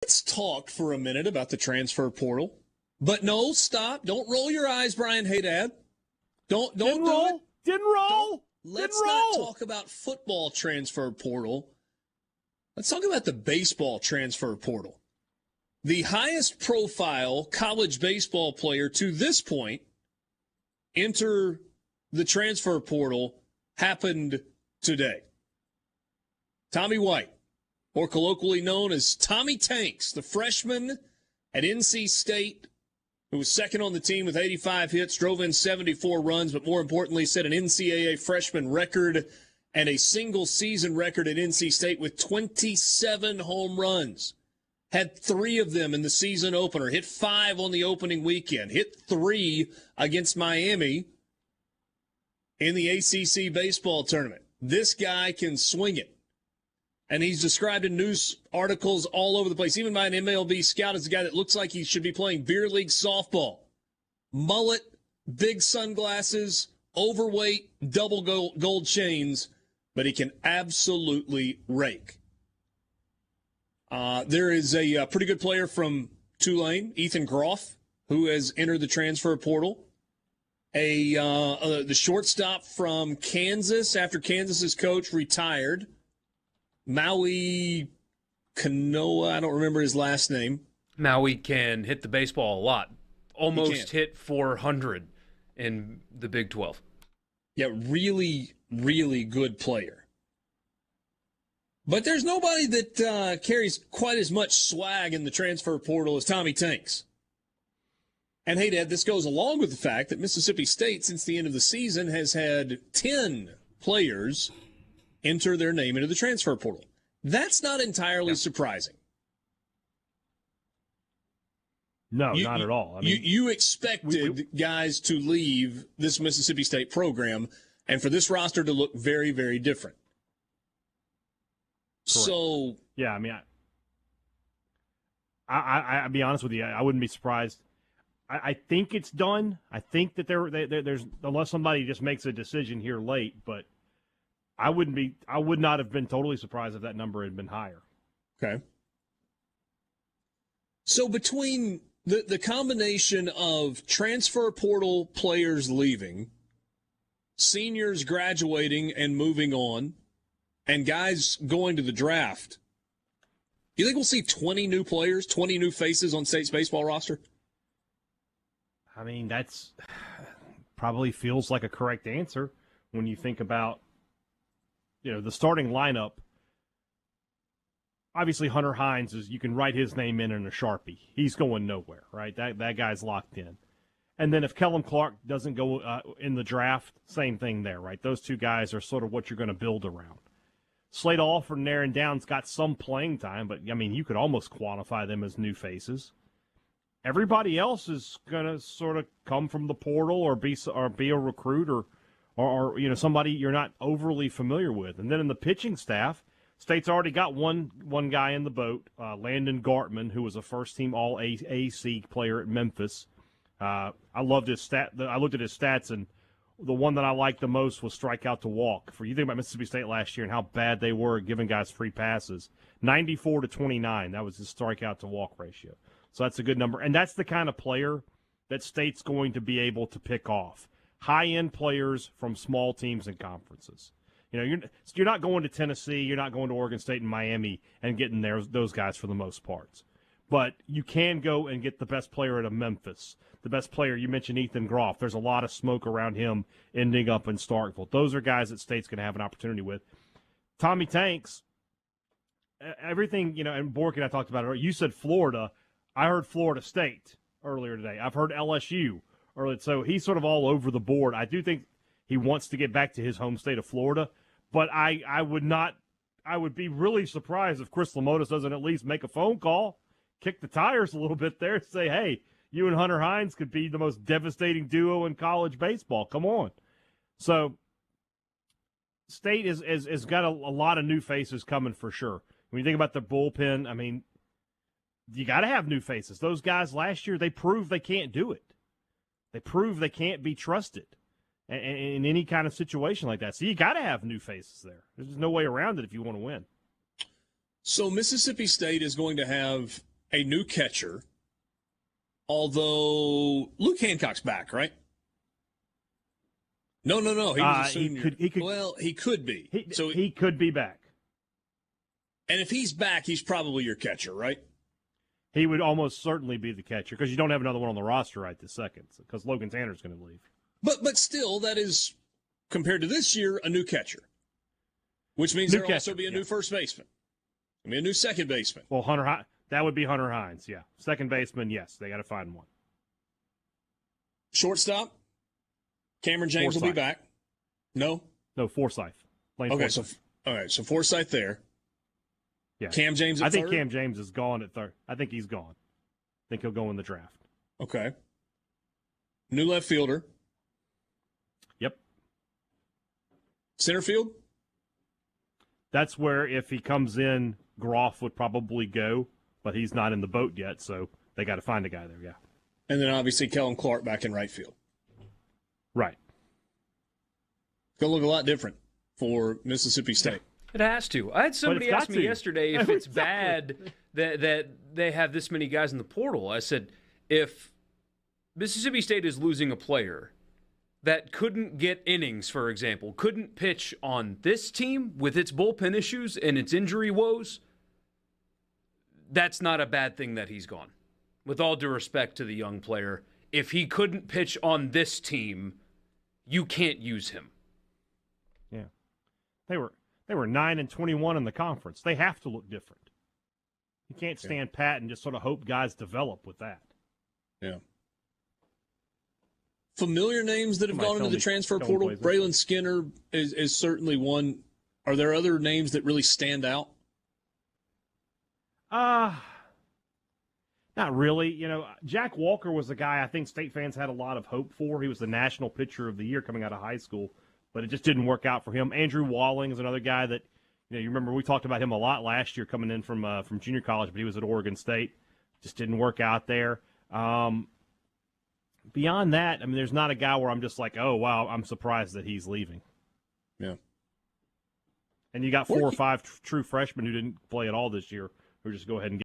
Let's talk for a minute about the transfer portal. But no, stop. Don't roll your eyes, Brian Hadad. Don't Didn't do roll. it. Didn't roll. Let's not talk about football transfer portal. Let's talk about the baseball transfer portal. The highest profile college baseball player to this point enter the transfer portal happened today. Tommy White, or colloquially known as Tommy Tanks, the freshman at NC State, who was second on the team with 85 hits, drove in 74 runs, but more importantly set an NCAA freshman record and a single-season record at NC State with 27 home runs. Had 3 of them in the season opener, hit 5 on the opening weekend, hit 3 against Miami in the ACC baseball tournament. This guy can swing it. And he's described in news articles all over the place, even by an MLB scout, as a guy that looks like he should be playing beer league softball. Mullet, big sunglasses, overweight, double gold chains, but he can absolutely rake. There is a pretty good player from Tulane, Ethan Groff, who has entered the transfer portal. The shortstop from Kansas, after Kansas's coach retired, Maui Kanoa, I don't remember his last name. Maui can hit the baseball a lot. Almost hit 400 in the Big 12. Yeah, really, really good player. But there's nobody that carries quite as much swag in the transfer portal as Tommy Tanks. And hey, Dad, this goes along with the fact that Mississippi State, since the end of the season, has had 10 players enter their name into the transfer portal. That's not entirely surprising. No, not at all. I mean, you expected guys to leave this Mississippi State program and for this roster to look very, very different. Correct. So, yeah, I mean, I'll be honest with you, I wouldn't be surprised. I think it's done. I think that there's, unless somebody just makes a decision here late, but I would not have been totally surprised if that number had been higher. Okay. So between the combination of transfer portal players leaving, seniors graduating and moving on, and guys going to the draft, you think we'll see 20 new players, 20 new faces on State's baseball roster? I mean, that's probably feels like a correct answer when you think about, the starting lineup. Obviously, Hunter Hines you can write his name in a Sharpie. He's going nowhere, right? That guy's locked in. And then if Kellum Clark doesn't go in the draft, same thing there, right? Those two guys are sort of what you're going to build around. Slade Alford and Aaron Downs got some playing time, but, I mean, you could almost quantify them as new faces. Everybody else is going to sort of come from the portal or be a recruit or somebody you're not overly familiar with. And then in the pitching staff, State's already got one guy in the boat, Landon Gartman, who was a first-team All-AC player at Memphis. I loved his stat. I looked at his stats, and the one that I liked the most was strikeout to walk. For you think about Mississippi State last year and how bad they were at giving guys free passes, 94 to 29. That was his strikeout to walk ratio. So that's a good number. And that's the kind of player that State's going to be able to pick off. High-end players from small teams and conferences. You're not going to Tennessee, you're not going to Oregon State and Miami and getting those guys for the most parts. But you can go and get the best player out of Memphis. The best player, you mentioned Ethan Groff. There's a lot of smoke around him ending up in Starkville. Those are guys that State's going to have an opportunity with. Tommy Tanks, everything, and Bork and I talked about it. You said Florida. I heard Florida State earlier today. I've heard LSU earlier. So he's sort of all over the board. I do think he wants to get back to his home state of Florida. But I would be really surprised if Chris Lemonis doesn't at least make a phone call, kick the tires a little bit there, and say, hey, you and Hunter Hines could be the most devastating duo in college baseball. Come on. So State has got a lot of new faces coming for sure. When you think about the bullpen, I mean, you got to have new faces. Those guys last year, they proved they can't do it. They proved they can't be trusted in any kind of situation like that. So you got to have new faces there. There's no way around it if you want to win. So Mississippi State is going to have a new catcher, although Luke Hancock's back, right? No. He was a senior. He could be. He could be back. And if he's back, he's probably your catcher, right? He would almost certainly be the catcher because you don't have another one on the roster right this second because Logan Tanner's going to leave. But still, that is, compared to this year, a new catcher, which means there'll also be a new first baseman. I mean, a new second baseman. Well, that would be Hunter Hines, yeah. Second baseman, yes. They got to find one. Shortstop, Cameron James will be back. No, Forsythe. Forsythe. So Forsythe there. Yeah. Cam James at I think third? Cam James is gone at third. I think he's gone. I think he'll go in the draft. Okay. New left fielder. Yep. Center field? That's where if he comes in, Groff would probably go, but he's not in the boat yet, so they got to find a guy there, yeah. And then obviously Kellen Clark back in right field. Right. Going to look a lot different for Mississippi State. It has to. I had somebody ask me yesterday if it's bad that they have this many guys in the portal. I said, if Mississippi State is losing a player that couldn't get innings, for example, couldn't pitch on this team with its bullpen issues and its injury woes, that's not a bad thing that he's gone. With all due respect to the young player, if he couldn't pitch on this team, you can't use him. Yeah. They were 9-21 in the conference. They have to look different. You can't stand pat and just sort of hope guys develop with that. Yeah. Familiar names that have gone into the transfer portal. Braylon Skinner is certainly one. Are there other names that really stand out? Not really. Jack Walker was a guy I think State fans had a lot of hope for. He was the National Pitcher of the Year coming out of high school, but it just didn't work out for him. Andrew Walling is another guy that, you remember we talked about him a lot last year coming in from junior college, but he was at Oregon State. Just didn't work out there. Beyond that, I mean, there's not a guy where I'm just like, oh, wow, I'm surprised that he's leaving. Yeah. And you got 4 or 5 true freshmen who didn't play at all this year who just go ahead and